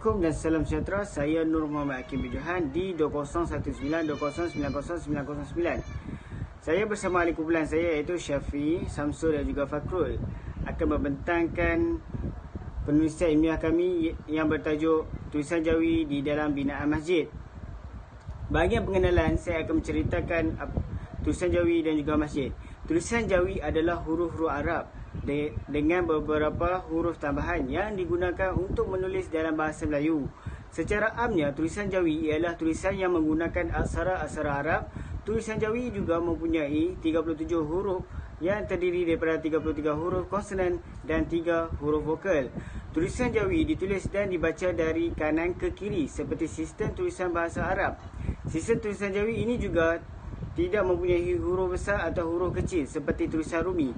Assalamualaikum dan salam sejahtera. Saya Nur Muhammad Hakim bin Johan di 2019-2090-909. Saya bersama ahli kumpulan saya iaitu Syafi, Samsul dan juga Fakrul akan membentangkan penulisan ilmiah kami yang bertajuk Tulisan Jawi di dalam binaan masjid. Bahagian pengenalan, saya akan menceritakan tulisan Jawi dan juga masjid. Tulisan Jawi adalah huruf-huruf Arab dengan beberapa huruf tambahan yang digunakan untuk menulis dalam bahasa Melayu. Secara amnya, tulisan Jawi ialah tulisan yang menggunakan aksara-aksara Arab. Tulisan Jawi juga mempunyai 37 huruf yang terdiri daripada 33 huruf konsonan dan 3 huruf vokal. Tulisan Jawi ditulis dan dibaca dari kanan ke kiri seperti sistem tulisan bahasa Arab. Sistem tulisan Jawi ini juga tidak mempunyai huruf besar atau huruf kecil seperti tulisan Rumi.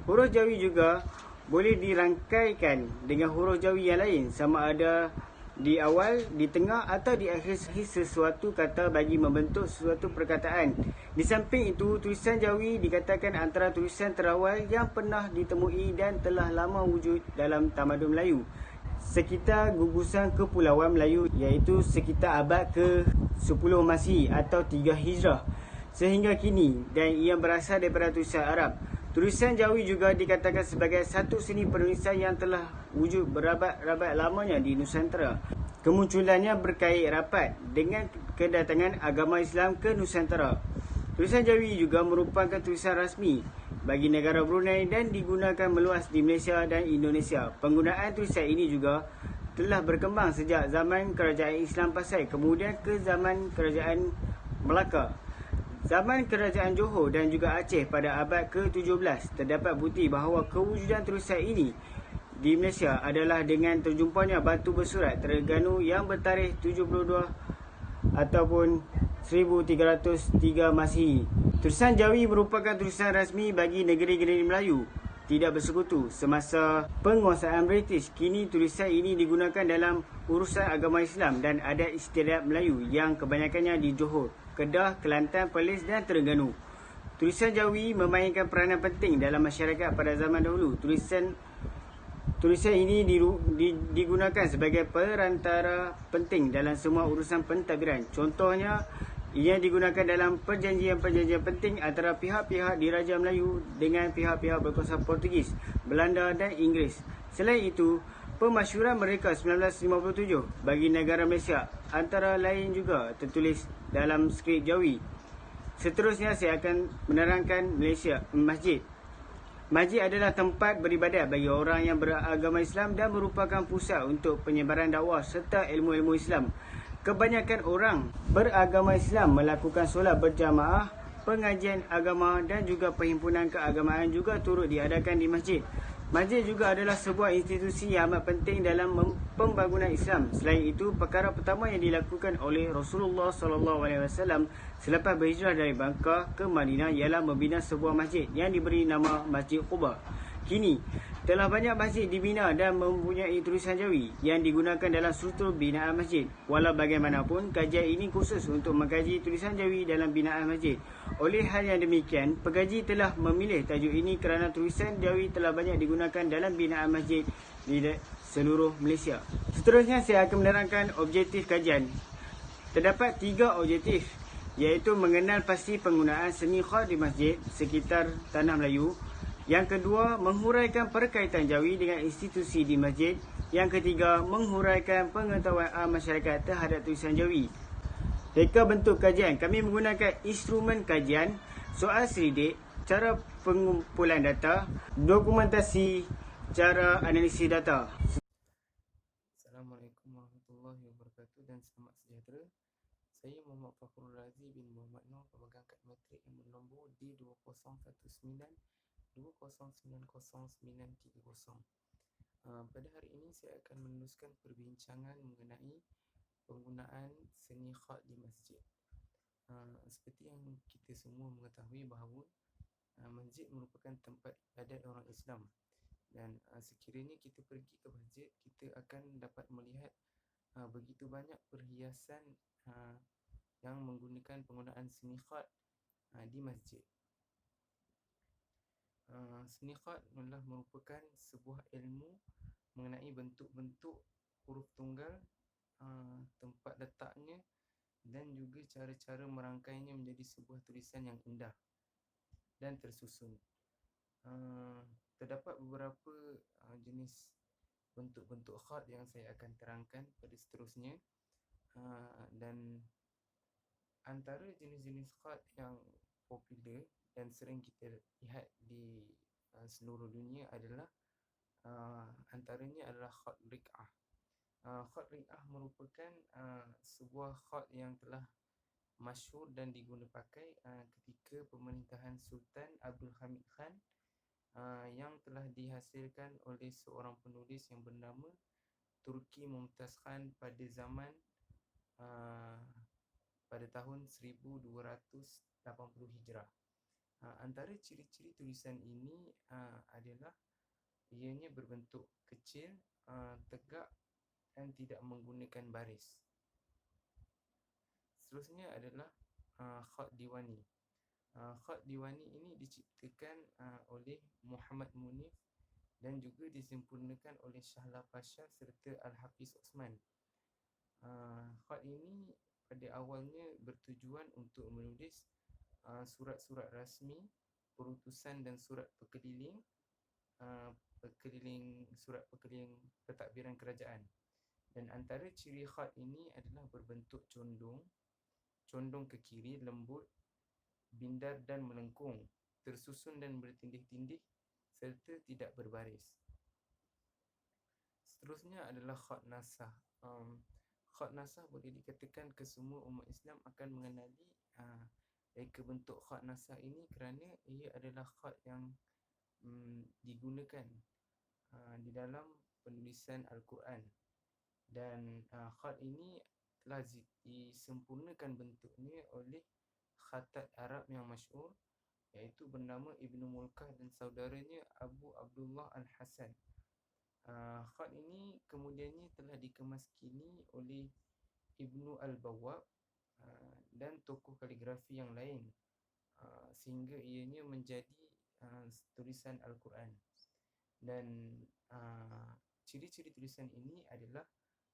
Huruf Jawi juga boleh dirangkaikan dengan huruf Jawi yang lain, sama ada di awal, di tengah atau di akhir sesuatu kata bagi membentuk sesuatu perkataan. Di samping itu, tulisan Jawi dikatakan antara tulisan terawal yang pernah ditemui dan telah lama wujud dalam tamadun Melayu sekitar gugusan Kepulauan Melayu, iaitu sekitar abad ke-10 Masihi atau 3 Hijrah sehingga kini, dan ia berasal daripada tulisan Arab. Tulisan Jawi juga dikatakan sebagai satu seni penulisan yang telah wujud berabad-abad lamanya di Nusantara. Kemunculannya berkait rapat dengan kedatangan agama Islam ke Nusantara. Tulisan Jawi juga merupakan tulisan rasmi bagi negara Brunei dan digunakan meluas di Malaysia dan Indonesia. Penggunaan tulisan ini juga telah berkembang sejak zaman kerajaan Islam Pasai, kemudian ke zaman kerajaan Melaka. Zaman kerajaan Johor dan juga Aceh pada abad ke-17, terdapat bukti bahawa kewujudan tulisan ini di Malaysia adalah dengan terjumpanya batu bersurat Terengganu yang bertarikh 72 ataupun 1303 Masihi. Tulisan Jawi merupakan tulisan rasmi bagi negeri-negeri Melayu tidak bersekutu semasa penguasaan British. Kini tulisan ini digunakan dalam urusan agama Islam dan adat istiadat Melayu yang kebanyakannya di Johor, Kedah, Kelantan, Perlis dan Terengganu. Tulisan Jawi memainkan peranan penting dalam masyarakat pada zaman dahulu. Tulisan ini digunakan sebagai perantara penting dalam semua urusan pentadbiran. Contohnya, ia digunakan dalam perjanjian-perjanjian penting antara pihak-pihak di Raja Melayu dengan pihak-pihak berkuasa Portugis, Belanda dan Inggeris. Selain itu, pemasyhuran mereka 1957 bagi negara Malaysia antara lain juga tertulis dalam skrip Jawi. Seterusnya saya akan menerangkan masjid. Masjid adalah tempat beribadat bagi orang yang beragama Islam dan merupakan pusat untuk penyebaran dakwah serta ilmu-ilmu Islam. Kebanyakan orang beragama Islam melakukan solat berjamaah, pengajian agama dan juga perhimpunan keagamaan juga turut diadakan di masjid. Masjid juga adalah sebuah institusi yang amat penting dalam pembangunan Islam. Selain itu, perkara pertama yang dilakukan oleh Rasulullah SAW selepas berhijrah dari Makkah ke Madinah ialah membina sebuah masjid yang diberi nama Masjid Quba. Kini, telah banyak masjid dibina dan mempunyai tulisan Jawi yang digunakan dalam struktur binaan masjid. Walau bagaimanapun, kajian ini khusus untuk mengkaji tulisan Jawi dalam binaan masjid. Oleh hal yang demikian, pengkaji telah memilih tajuk ini kerana tulisan Jawi telah banyak digunakan dalam binaan masjid di seluruh Malaysia. Seterusnya, saya akan menerangkan objektif kajian. Terdapat 3 objektif, iaitu mengenal pasti penggunaan seni khat di masjid sekitar tanah Melayu. Yang kedua, menghuraikan perkaitan Jawi dengan institusi di masjid. Yang ketiga, menghuraikan pengetahuan masyarakat terhadap tulisan Jawi. Reka bentuk kajian, kami menggunakan instrumen kajian, soal selidik, cara pengumpulan data, dokumentasi, cara analisis data. Assalamualaikum warahmatullahi wabarakatuh dan selamat sejahtera. Saya Muhammad Fakhrul Razi bin Muhammad Noor, pemegang kad matrik yang bernombor D20192090930. Pada hari ini saya akan meneruskan perbincangan mengenai penggunaan seni khat di masjid. Seperti yang kita semua mengetahui bahawa masjid merupakan tempat ibadat orang Islam, dan sekiranya kita pergi ke masjid, kita akan dapat melihat begitu banyak perhiasan yang menggunakan penggunaan seni khat di masjid. Seni khat adalah merupakan sebuah ilmu mengenai bentuk-bentuk huruf tunggal tempat letaknya dan juga cara-cara merangkainya menjadi sebuah tulisan yang indah dan tersusun. Terdapat beberapa jenis bentuk-bentuk khat yang saya akan terangkan pada seterusnya, dan antara jenis-jenis khat yang popular dan sering kita lihat di seluruh dunia adalah antaranya adalah khat riq'ah. Khat riq'ah merupakan sebuah khat yang telah masyhur dan diguna pakai ketika pemerintahan Sultan Abdul Hamid Khan, yang telah dihasilkan oleh seorang penulis yang bernama Turki Mumtaz Khan pada zaman pada tahun 1280 Hijrah. Antara ciri-ciri tulisan ini adalah ianya berbentuk kecil, tegak dan tidak menggunakan baris. Seterusnya adalah khat diwani. Khat diwani ini diciptakan oleh Muhammad Munif dan juga disempurnakan oleh Shahla Pasha serta Al-Hafiz Osman. Khat ini pada awalnya bertujuan untuk menulis surat-surat rasmi, perutusan dan surat perkeliling, surat perkeliling pentadbiran kerajaan. Dan antara ciri khat ini adalah berbentuk condong ke kiri, lembut, bindar dan melengkung, tersusun dan bertindih-tindih serta tidak berbaris. Seterusnya adalah khat nasah. Khat nasah boleh dikatakan kesemua umat Islam akan mengenali reka bentuk khat nasah ini kerana ia adalah khat yang digunakan di dalam penulisan Al-Quran. Dan khat ini telah disempurnakan bentuknya oleh khatat Arab yang masyhur, iaitu bernama Ibnu Mulkah dan saudaranya Abu Abdullah Al-Hasan. Khat ini kemudiannya telah dikemaskini oleh Ibnu Al-Bawwab dan tokoh kaligrafi yang lain, sehingga ianya menjadi tulisan Al-Quran. Dan ciri-ciri tulisan ini adalah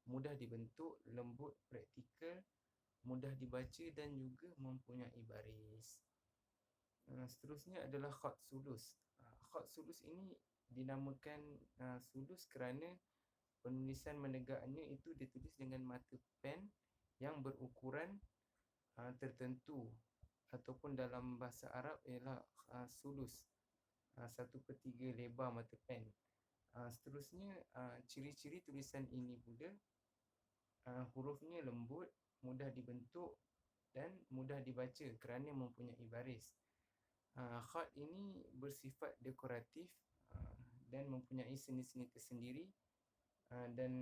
mudah dibentuk, lembut, praktikal, mudah dibaca dan juga mempunyai baris. Seterusnya adalah khat sulus. Khat sulus ini dinamakan sulus kerana penulisan menegaknya itu ditulis dengan mata pen yang berukuran tertentu, ataupun dalam bahasa Arab ialah sulus, 1/3 lebar mata pen. Seterusnya, ciri-ciri tulisan ini pula hurufnya lembut, mudah dibentuk dan mudah dibaca kerana mempunyai baris. Khat ini bersifat dekoratif dan mempunyai seni-seni tersendiri, dan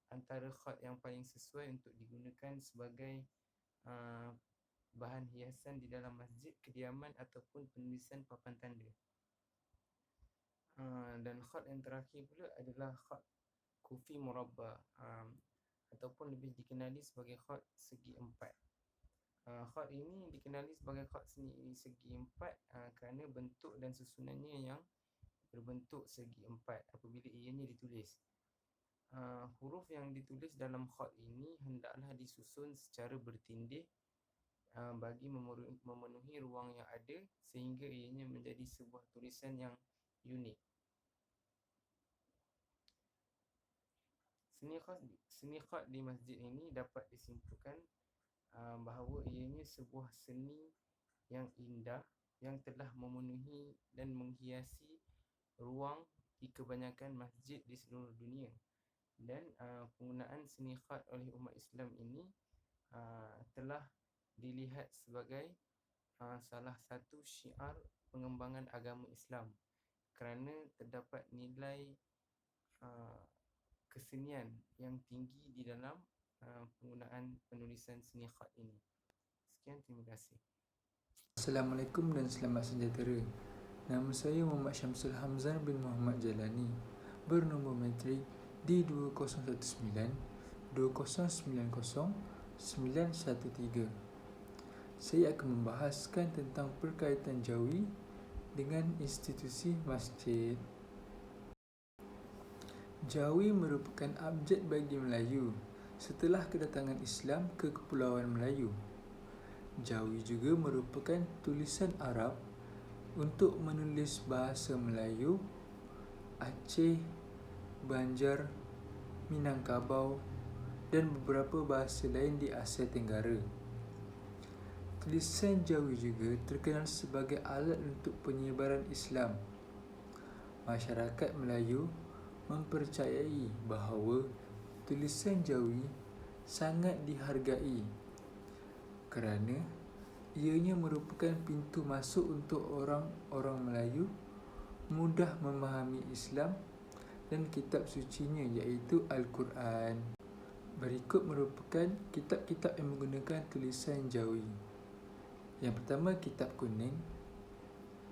antara khat yang paling sesuai untuk digunakan sebagai bahan hiasan di dalam masjid, kediaman ataupun penulisan papan tanda. Dan khat yang terakhir pula adalah khat kufi murabba, ataupun lebih dikenali sebagai khat segi empat. Khat ini dikenali sebagai khat segi empat kerana bentuk dan susunannya yang berbentuk segi empat apabila ianya ditulis. Huruf yang ditulis dalam khat ini hendaklah disusun secara bertindih bagi memenuhi ruang yang ada sehingga ianya menjadi sebuah tulisan yang unik. Seni khat di masjid ini dapat disimpulkan bahawa ianya sebuah seni yang indah yang telah memenuhi dan menghiasi ruang di kebanyakan masjid di seluruh dunia. Dan penggunaan seni khat oleh umat Islam ini telah dilihat sebagai salah satu syiar pengembangan agama Islam kerana terdapat nilai kesenian yang tinggi di dalam penggunaan penulisan seni khat ini. Sekian, terima kasih. Assalamualaikum dan selamat sejahtera. Nama saya Muhammad Syamsul Hamzan bin Muhammad Jalani, bernombor matrik D2019 2090 913. Saya akan membahaskan tentang perkaitan Jawi dengan institusi masjid. Jawi merupakan abjad bagi Melayu setelah kedatangan Islam ke Kepulauan Melayu. Jawi juga merupakan tulisan Arab untuk menulis bahasa Melayu, Aceh, Banjar, Minangkabau dan beberapa bahasa lain di Asia Tenggara. Tulisan Jawi juga terkenal sebagai alat untuk penyebaran Islam. Masyarakat Melayu mempercayai bahawa tulisan Jawi sangat dihargai kerana ianya merupakan pintu masuk untuk orang-orang Melayu mudah memahami Islam dan kitab sucinya iaitu Al-Quran. Berikut merupakan kitab-kitab yang menggunakan tulisan Jawi. Yang pertama, Kitab Kuning.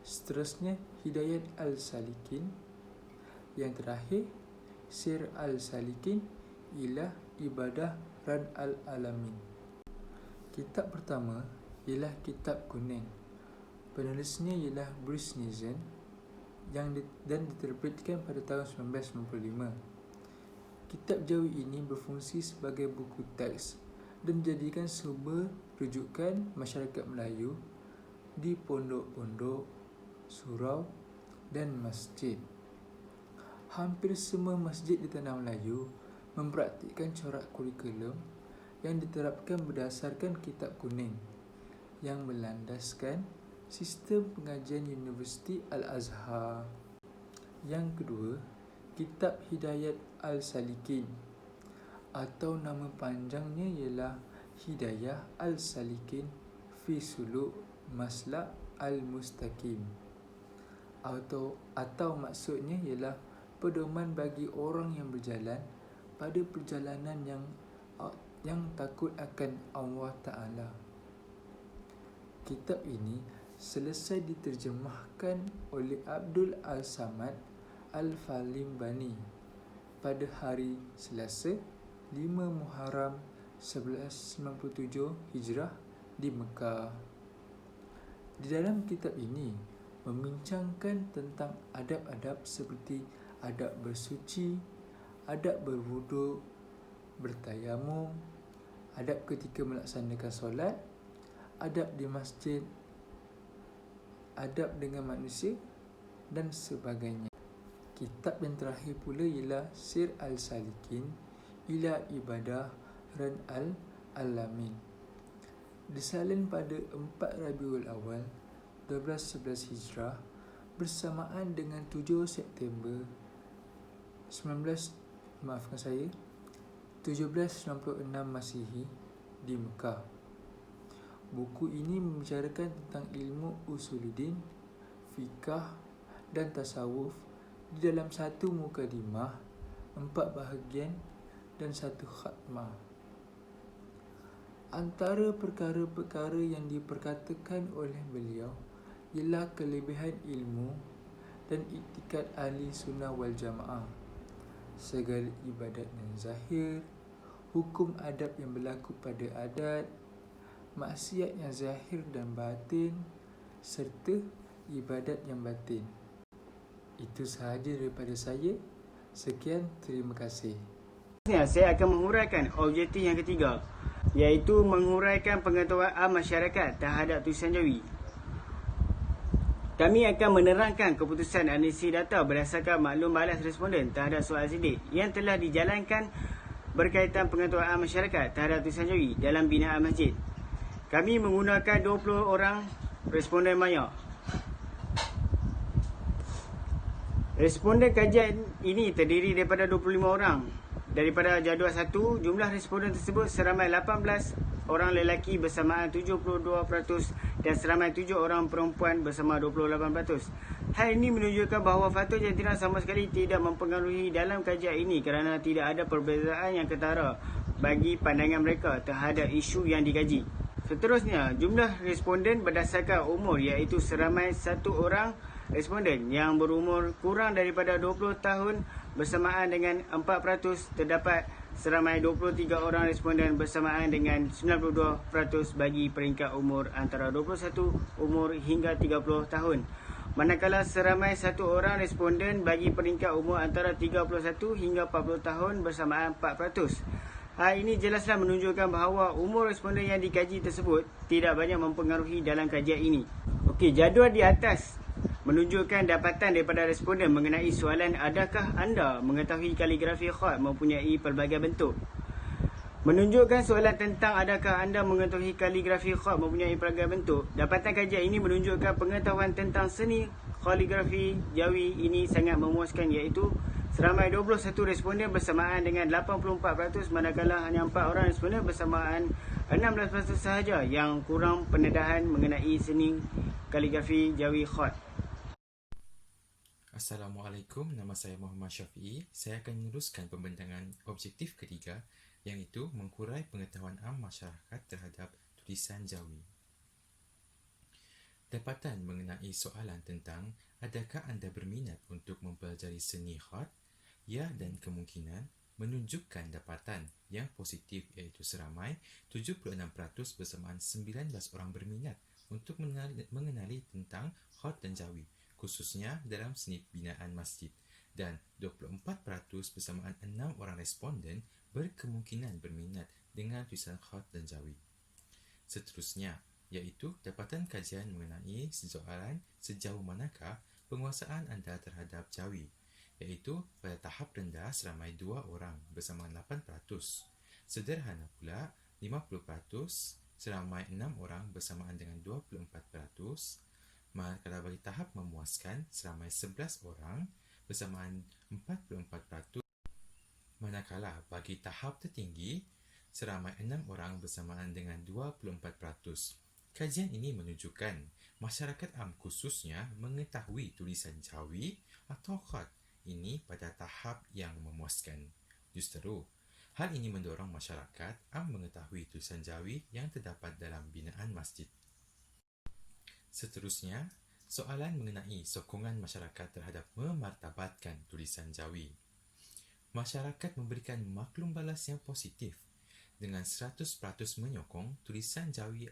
Seterusnya, Hidayat Al-Salikin. Yang terakhir, Sir Al-Salikin ila Ibadah Ran Al-Alamin. Kitab pertama ialah Kitab Kuning. Penulisnya ialah Bruce Nizen dan diterbitkan pada tahun 1995. Kitab Jawi ini berfungsi sebagai buku teks dan dijadikan sumber rujukan masyarakat Melayu di pondok-pondok, surau dan masjid. Hampir semua masjid di tanah Melayu mempraktikkan corak kurikulum yang diterapkan berdasarkan Kitab Kuning yang melandaskan sistem pengajian Universiti Al-Azhar. Yang kedua, Kitab Hidayat Al-Salikin atau nama panjangnya ialah Hidayah Al-Salikin fi Suluk Maslak Al-Mustaqim atau maksudnya ialah pedoman bagi orang yang berjalan pada perjalanan yang takut akan Allah Ta'ala. Kitab ini selesai diterjemahkan oleh Abdul Al-Samad Al-Falimbani pada hari Selasa 5 Muharram 1197 Hijrah di Mekah. Di dalam kitab ini membincangkan tentang adab-adab seperti adab bersuci, adab berwuduk, bertayamum, adab ketika melaksanakan solat, adab di masjid, adab dengan manusia dan sebagainya. Kitab yang terakhir pula ialah Sir Al-Salikin ila Ibadah Ran Al-Alamin. Disalin pada 4 Rabiul Awal 1211 Hijrah bersamaan dengan 7 September 1796 Masihi di Mekah. Buku ini membicarakan tentang ilmu usuluddin, fikah dan tasawuf di dalam satu mukadimah, 4 bahagian dan 1 khatmah. Antara perkara-perkara yang diperkatakan oleh beliau ialah kelebihan ilmu dan iktikad ahli sunnah wal jamaah, segala ibadat yang zahir, hukum adab yang berlaku pada adat, maksiat yang zahir dan batin, serta ibadat yang batin. Itu sahaja daripada saya. Sekian, terima kasih. Saya akan menguraikan objektif yang ketiga, iaitu menguraikan pengetahuan masyarakat terhadap tulisan Jawi. Kami akan menerangkan keputusan analisis data berdasarkan maklum balas responden terhadap soal sidik yang telah dijalankan berkaitan pengetahuan masyarakat terhadap tulisan Jawi dalam binaan masjid. Kami menggunakan 20 orang responden maya. Responden kajian ini terdiri daripada 25 orang. Daripada jadual 1, jumlah responden tersebut seramai 18 orang lelaki bersamaan 72% dan seramai 7 orang perempuan bersama 28%. Hal ini menunjukkan bahawa faktor jantina sama sekali tidak mempengaruhi dalam kajian ini kerana tidak ada perbezaan yang ketara bagi pandangan mereka terhadap isu yang dikaji. Seterusnya, jumlah responden berdasarkan umur iaitu seramai 1 orang responden yang berumur kurang daripada 20 tahun bersamaan dengan 4%, terdapat seramai 23 orang responden bersamaan dengan 92% bagi peringkat umur antara 21 umur hingga 30 tahun. Manakala seramai 1 orang responden bagi peringkat umur antara 31 hingga 40 tahun bersamaan 4%. Hal ini jelaslah menunjukkan bahawa umur responden yang dikaji tersebut tidak banyak mempengaruhi dalam kajian ini. Okey, jadual di atas menunjukkan dapatan daripada responden mengenai soalan adakah anda mengetahui kaligrafi khat mempunyai pelbagai bentuk. Menunjukkan soalan tentang adakah anda mengetahui kaligrafi khat mempunyai pelbagai bentuk. Dapatan kajian ini menunjukkan pengetahuan tentang seni kaligrafi Jawi ini sangat memuaskan, iaitu seramai 21 responden bersamaan dengan 84%, manakala hanya 4 orang responden bersamaan 16% sahaja yang kurang pendedahan mengenai seni kaligrafi Jawi khat. Assalamualaikum, nama saya Muhammad Syafiee. Saya akan meneruskan pembentangan objektif ketiga, iaitu mengkurai pengetahuan am masyarakat terhadap tulisan Jawi. Dapatan mengenai soalan tentang adakah anda berminat untuk mempelajari seni khat? Ya dan kemungkinan menunjukkan dapatan yang positif, iaitu seramai 76% bersamaan 19 orang berminat untuk mengenali tentang khat dan Jawi, khususnya dalam seni binaan masjid, dan 24% bersamaan 6 orang responden berkemungkinan berminat dengan tulisan khat dan Jawi. Seterusnya, iaitu dapatan kajian mengenai soalan sejauh manakah penguasaan anda terhadap Jawi, iaitu pada tahap rendah seramai 2 orang bersamaan 8%, sederhana pula 50%, seramai 6 orang bersamaan dengan 24%, manakala bagi tahap memuaskan seramai 11 orang bersamaan 44%, manakala bagi tahap tertinggi seramai 6 orang bersamaan dengan 24%. Kajian ini menunjukkan masyarakat am khususnya mengetahui tulisan Jawi atau khat ini pada tahap yang memuaskan. Justeru, hal ini mendorong masyarakat am mengetahui tulisan Jawi yang terdapat dalam binaan masjid. Seterusnya, soalan mengenai sokongan masyarakat terhadap memartabatkan tulisan Jawi. Masyarakat memberikan maklum balas yang positif dengan 100% menyokong tulisan Jawi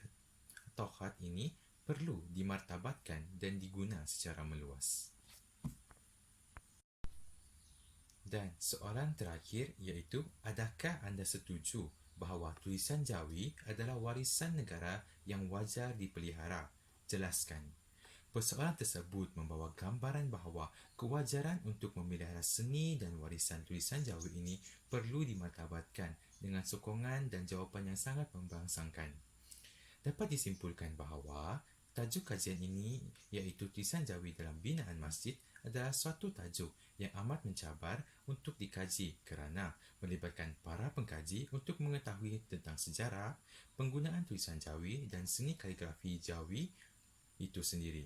atau khat ini perlu dimartabatkan dan diguna secara meluas. Dan soalan terakhir, iaitu adakah anda setuju bahawa tulisan Jawi adalah warisan negara yang wajar dipelihara? Jelaskan. Persoalan tersebut membawa gambaran bahawa kewajaran untuk memelihara seni dan warisan tulisan Jawi ini perlu dimartabatkan dengan sokongan dan jawapan yang sangat membangsakan. Dapat disimpulkan bahawa tajuk kajian ini, iaitu tulisan Jawi dalam binaan masjid, adalah suatu tajuk yang amat mencabar untuk dikaji kerana melibatkan para pengkaji untuk mengetahui tentang sejarah, penggunaan tulisan Jawi dan seni kaligrafi Jawi itu sendiri.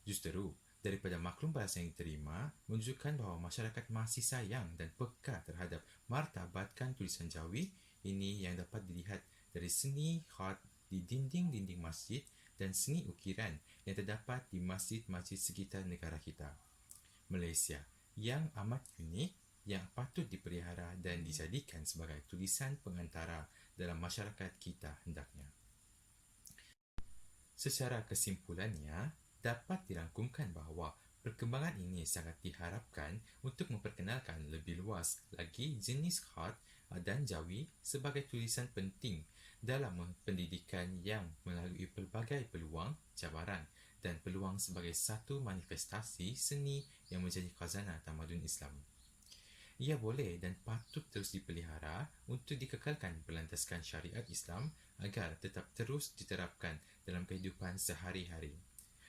Justeru, daripada maklum balas yang diterima menunjukkan bahawa masyarakat masih sayang dan peka terhadap martabatkan tulisan Jawi ini yang dapat dilihat dari seni khat di dinding-dinding masjid dan seni ukiran yang terdapat di masjid-masjid sekitar negara kita, Malaysia, yang amat unik, yang patut dipelihara dan dijadikan sebagai tulisan pengantara dalam masyarakat kita hendaknya. Secara kesimpulannya, dapat dirangkumkan bahawa perkembangan ini sangat diharapkan untuk memperkenalkan lebih luas lagi jenis khat dan Jawi sebagai tulisan penting dalam pendidikan yang melalui pelbagai peluang, cabaran dan peluang sebagai satu manifestasi seni yang menjadi khazanah tamadun Islam. Ia boleh dan patut terus dipelihara untuk dikekalkan berlandaskan syariat Islam agar tetap terus diterapkan dalam kehidupan sehari-hari.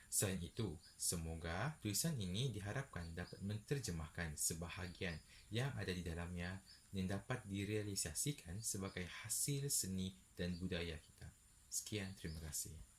Selain itu, semoga tulisan ini diharapkan dapat menterjemahkan sebahagian yang ada di dalamnya yang dapat direalisasikan sebagai hasil seni dan budaya kita. Sekian, terima kasih.